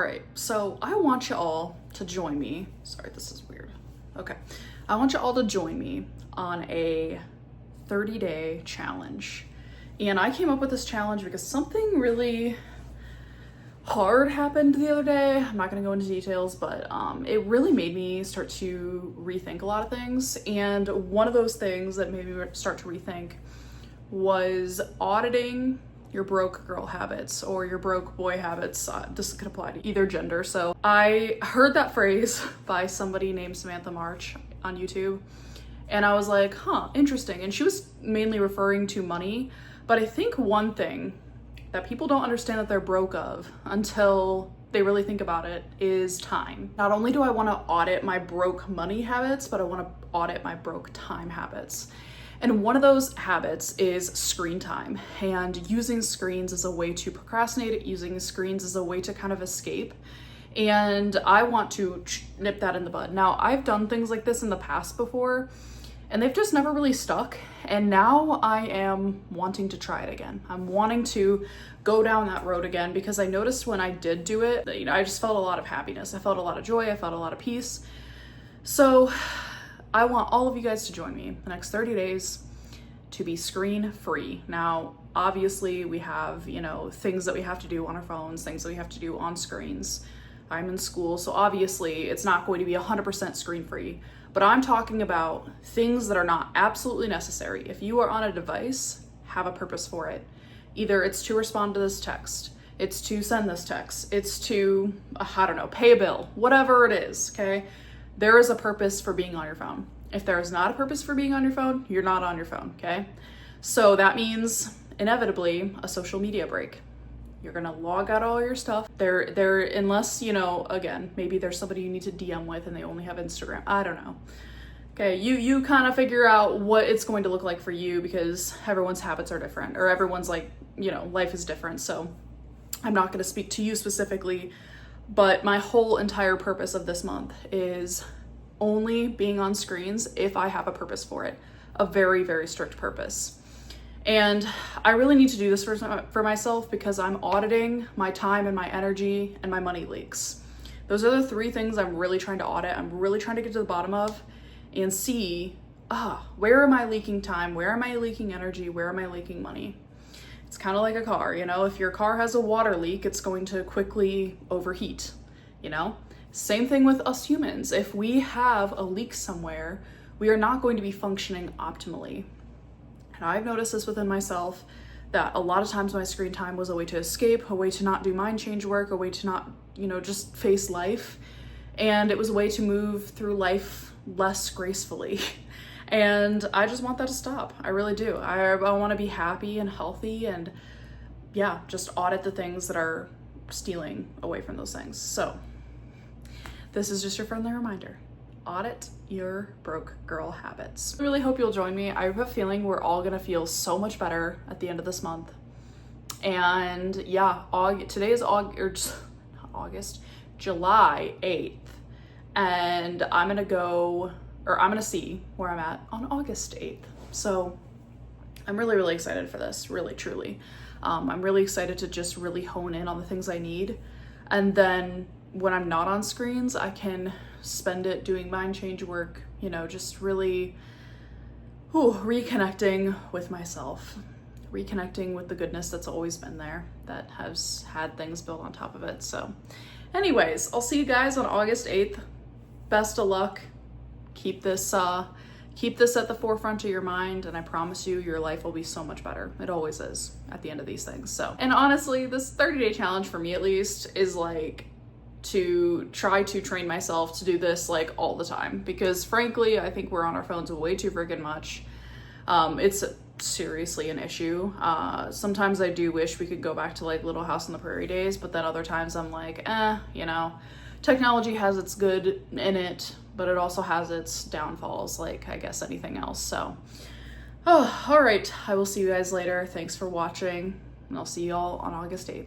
All right, so I want you all to join me. Sorry, this is weird. Okay. I want you all to join me on a 30-day challenge. And I came up with this challenge because something really hard happened the other day. I'm not gonna go into details, but it really made me start to rethink a lot of things. And one of those things that made me start to rethink was auditing your broke girl habits or your broke boy habits. This could apply to either gender. So I heard that phrase by somebody named Samantha March on YouTube, and I was like, huh, interesting. And she was mainly referring to money, but I think one thing that people don't understand that they're broke of until they really think about it is time. Not only do I want to audit my broke money habits, but I want to audit my broke time habits. And one of those habits is screen time, and using screens as a way to procrastinate, using screens as a way to kind of escape. And I want to nip that in the bud. Now, I've done things like this in the past before, and they've just never really stuck. And now I am wanting to try it again. I'm wanting to go down that road again because I noticed when I did do it, that, I just felt a lot of happiness. I felt a lot of joy. I felt a lot of peace. So I want all of you guys to join me the next 30 days to be screen free. Now, obviously we have, things that we have to do on our phones, things that we have to do on screens. I'm in school, so obviously it's not going to be 100% screen free, but I'm talking about things that are not absolutely necessary. If you are on a device, have a purpose for it. Either it's to respond to this text, it's to send this text, it's to, pay a bill, whatever it is, okay? There is a purpose for being on your phone. If there is not a purpose for being on your phone, you're not on your phone, okay? So that means inevitably a social media break. You're gonna log out all your stuff. Unless, again, maybe there's somebody you need to DM with and they only have Instagram. I don't know. Okay, you kind of figure out what it's going to look like for you because everyone's habits are different, or everyone's life is different. So I'm not gonna speak to you specifically, but my whole entire purpose of this month is only being on screens if I have a purpose for it, a very, very strict purpose. And I really need to do this for myself because I'm auditing my time and my energy and my money leaks. Those are the three things I'm really trying to audit. I'm really trying to get to the bottom of and see, where am I leaking time? Where am I leaking energy? Where am I leaking money? It's kind of like a car, if your car has a water leak, it's going to quickly overheat, Same thing with us humans. If we have a leak somewhere, we are not going to be functioning optimally. And I've noticed this within myself, that a lot of times my screen time was a way to escape, a way to not do mind change work, a way to not, just face life. And it was a way to move through life less gracefully. And I just want that to stop. I really do. I want to be happy and healthy and just audit the things that are stealing away from those things. So this is just your friendly reminder. Audit your broke girl habits. I really hope you'll join me. I have a feeling we're all gonna feel so much better at the end of this month. And today is July 8th. And I'm gonna see where I'm at on August 8th. So I'm really, really excited for this, really, truly. I'm really excited to just really hone in on the things I need. And then when I'm not on screens, I can spend it doing mind change work, just really reconnecting with myself, reconnecting with the goodness that's always been there, that has had things built on top of it. So anyways, I'll see you guys on August 8th. Best of luck. Keep this at the forefront of your mind, and I promise you your life will be so much better. It always is at the end of these things. So, and honestly, this 30-day challenge for me at least is to try to train myself to do this all the time, because frankly I think we're on our phones way too freaking much. It's seriously an issue. Sometimes I do wish we could go back to Little House on the Prairie days, but then other times I'm technology has its good in it, but it also has its downfalls, like I guess anything else. So all right, I will see you guys later. Thanks for watching, and I'll see you all on August 8th.